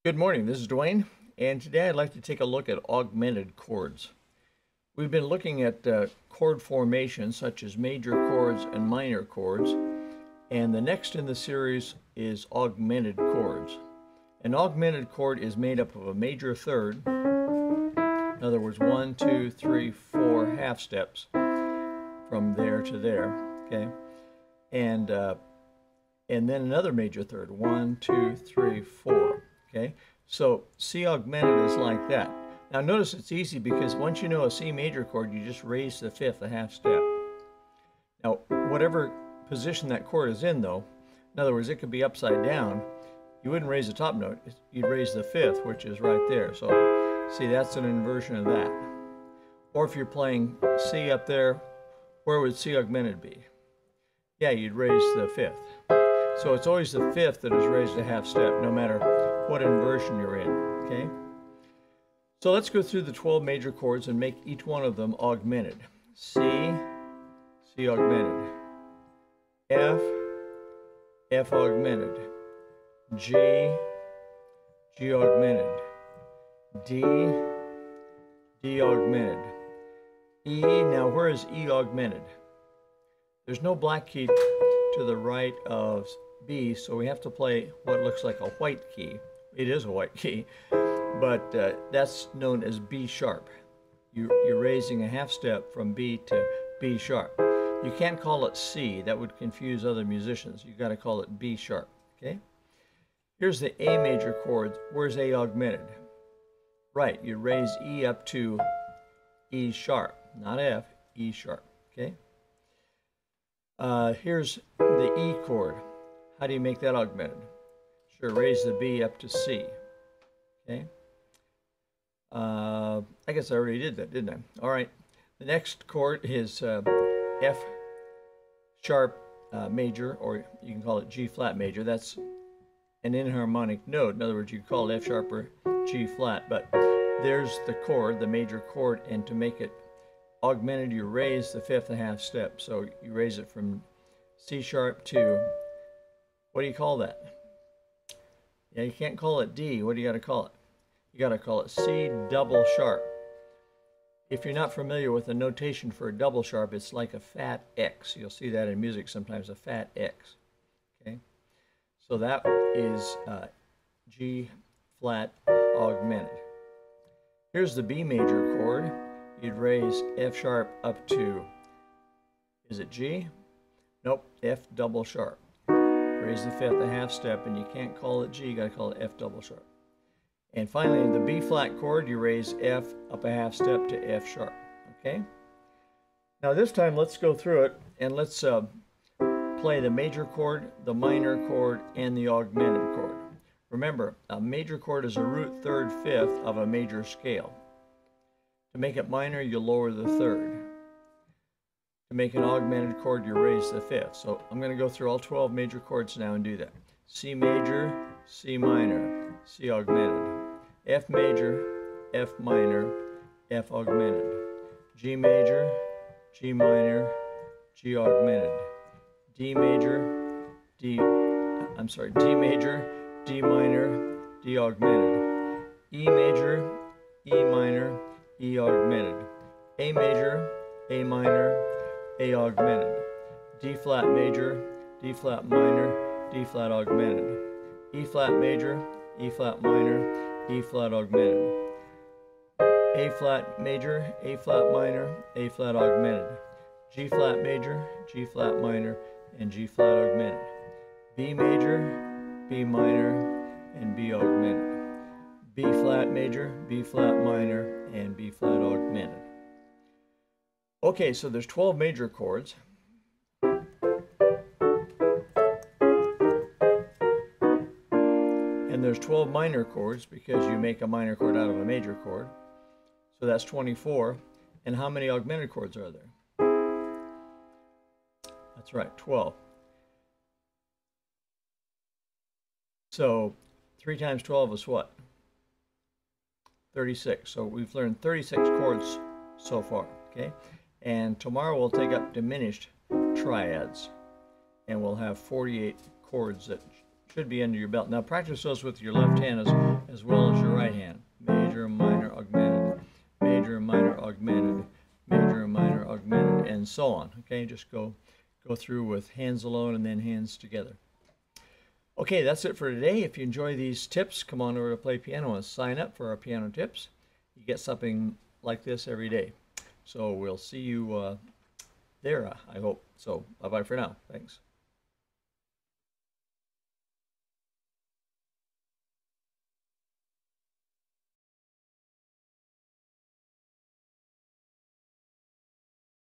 Good morning, this is Dwayne, and today I'd like to take a look at augmented chords. We've been looking at chord formations such as major chords and minor chords, and the next in the series is augmented chords. An augmented chord is made up of a major third, in other words 1, 2, 3, 4 half steps from there to there, okay? And then another major third, 1, 2, 3, 4. Okay, so C augmented is like that. Now notice it's easy because once you know a C major chord, you just raise the fifth a half step. Now, whatever position that chord is in though, in other words, it could be upside down, you wouldn't raise the top note, you'd raise the fifth, which is right there. So, see, that's an inversion of that. Or if you're playing C up there, where would C augmented be? Yeah, you'd raise the fifth. So it's always the fifth that is raised a half step, no matter what inversion you're in, okay? So let's go through the 12 major chords and make each one of them augmented. C, C augmented. F, F augmented. G, G augmented. D, D augmented. E, now where is E augmented? There's no black key to the right of B, so we have to play what looks like a white key. It is a white key, but that's known as B sharp. You're raising a half step from B to B sharp. You can't call it C, that would confuse other musicians. You've got to call it B sharp, okay? Here's the A major chord. Where's A augmented? Right, you raise E up to E sharp, not F, E sharp, okay? Here's the E chord. How do you make that augmented? Sure, raise the B up to C. Okay. I guess I already did that, didn't I? All right. The next chord is F sharp major, or you can call it G flat major. That's an inharmonic note. In other words, you call it F sharp or G flat, but there's the chord, the major chord, and to make it augmented, you raise the fifth a half step. So you raise it from C sharp to, what do you call that? Yeah, you can't call it D. What do you got to call it? You got to call it C double sharp. If you're not familiar with the notation for a double sharp, it's like a fat X. You'll see that in music sometimes, a fat X. Okay, so that is G flat augmented. Here's the B major chord. You'd raise F sharp up to, is it G? Nope, F double sharp. Raise the fifth a half step, and you can't call it G, you gotta call it F double sharp. And finally, the B flat chord, you raise F up a half step to F sharp, okay? Now this time, let's go through it, and let's play the major chord, the minor chord, and the augmented chord. Remember, a major chord is a root third fifth of a major scale. To make it minor, you lower the third. To make an augmented chord, you raise the fifth. So I'm going to go through all 12 major chords now and do that. C major, C minor, C augmented. F major, F minor, F augmented. G major, G minor, G augmented. D major, D major, D minor, D augmented. E major, E minor, E augmented. A major, A minor, A augmented. D flat major, D flat minor, D flat augmented. E flat major, E flat minor, E flat augmented. A flat major, A flat minor, A flat augmented. G flat major, G flat minor, and G flat augmented. B major, B minor, and B augmented. B flat major, B flat minor, and B flat augmented. Okay, so there's 12 major chords. And there's 12 minor chords because you make a minor chord out of a major chord. So that's 24. And how many augmented chords are there? That's right, 12. So 3 times 12 is what? 36. So we've learned 36 chords so far, okay? And tomorrow we'll take up diminished triads, and we'll have 48 chords that should be under your belt. Now practice those with your left hand as well as your right hand. Major, minor, augmented, major, minor, augmented, major, minor, augmented, and so on. Okay, just go through with hands alone and then hands together. Okay, that's it for today. If you enjoy these tips, come on over to Play Piano and sign up for our piano tips. You get something like this every day. So we'll see you there, I hope. So bye-bye for now. Thanks.